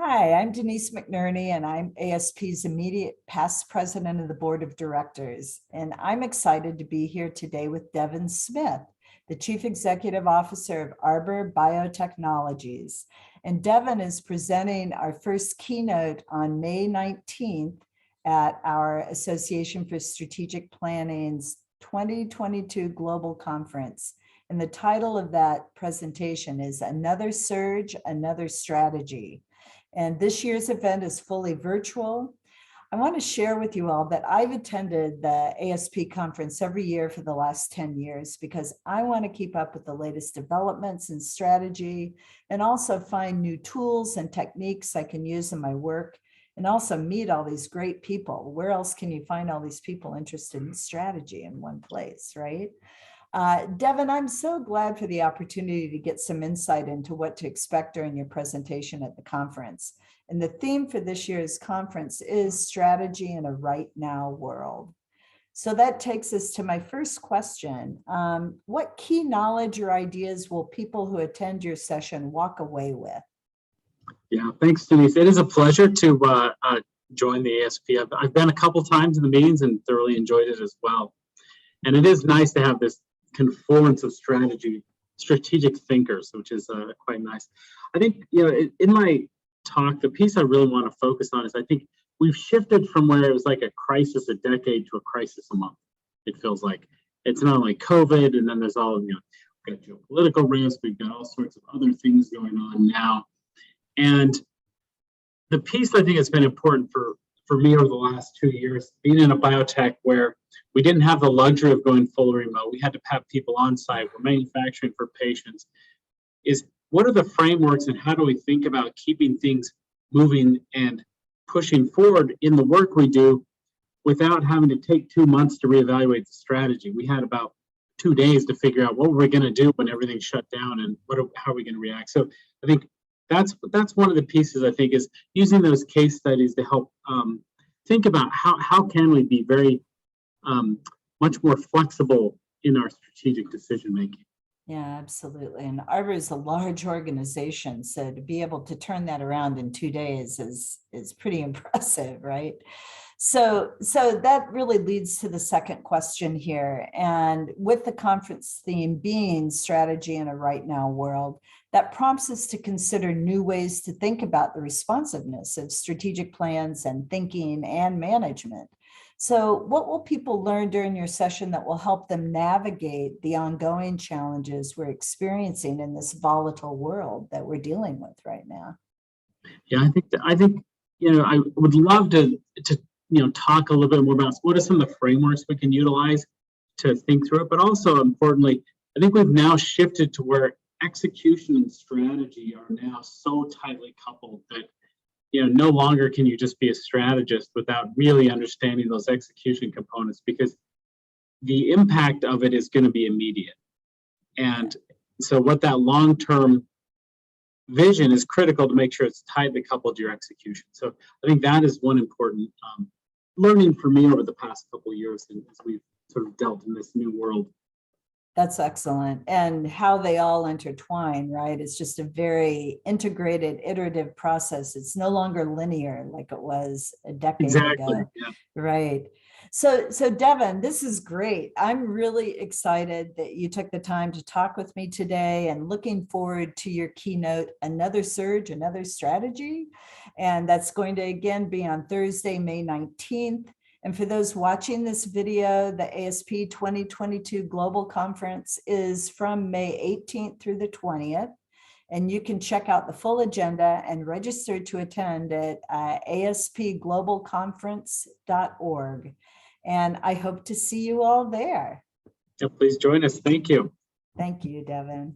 Hi, I'm Denise McNerney, and I'm ASP's immediate past president of the board of directors. And I'm excited to be here today with Devyn Smith, the Chief Executive Officer of Arbor Biotechnologies. And Devyn is presenting our first keynote on May 19th at our Association for Strategic Planning's 2022 Global Conference. And the title of that presentation is Another Surge, Another Strategy. And this year's event is fully virtual. I want to share with you all that I've attended the ASP conference every year for the last 10 years because I want to keep up with the latest developments in strategy and also find new tools and techniques I can use in my work and also meet all these great people. Where else can you find all these people interested in strategy in one place, right? Devyn, I'm so glad for the opportunity to get some insight into what to expect during your presentation at the conference. And the theme for this year's conference is strategy in a right now world. So that takes us to my first question. What key knowledge or ideas will people who attend your session walk away with? Yeah, thanks, Denise. It is a pleasure to join the ASP. I've been a couple times in the meetings and thoroughly enjoyed it as well. And it is nice to have this confluence of strategic thinkers, which is quite nice. I think, in my talk, the piece I really want to focus on is I think we've shifted from where it was like a crisis a decade to a crisis a month. It feels like it's not only COVID, and then there's all, we've got geopolitical risk, we've got all sorts of other things going on now. And the piece I think has been important for me over the last 2 years, being in a biotech where we didn't have the luxury of going full remote. We had to have people on site. We're manufacturing for patients. Is what are the frameworks and how do we think about keeping things moving and pushing forward in the work we do without having to take 2 months to reevaluate the strategy? We had about 2 days to figure out what we're going to do when everything shut down and how are we going to react. So I think that's one of the pieces I think is using those case studies to help think about how can we be very much more flexible in our strategic decision making. Yeah, absolutely. And Arbor is a large organization, so to be able to turn that around in 2 days is pretty impressive, right? So that really leads to the second question here. And with the conference theme being strategy in a right now world, that prompts us to consider new ways to think about the responsiveness of strategic plans and thinking and management. So what will people learn during your session that will help them navigate the ongoing challenges we're experiencing in this volatile world that we're dealing with right now? Yeah, I think I would love to talk a little bit more about what are some of the frameworks we can utilize to think through it, but also importantly, I think we've now shifted to where execution and strategy are now so tightly coupled that no longer can you just be a strategist without really understanding those execution components, because the impact of it is going to be immediate. And so what that long-term vision is critical to make sure it's tightly coupled to your execution. So I think that is one important learning for me over the past couple of years as we've sort of dealt in this new world. That's excellent. And how they all intertwine, right? It's just a very integrated, iterative process. It's no longer linear like it was a decade ago. Yeah. Right. So Devyn, this is great. I'm really excited that you took the time to talk with me today and looking forward to your keynote, Another Surge, Another Strategy. And that's going to again be on Thursday, May 19th. And for those watching this video, the ASP 2022 Global Conference is from May 18th through the 20th. And you can check out the full agenda and register to attend at aspglobalconference.org. And I hope to see you all there. Yeah, please join us. Thank you. Thank you, Devyn.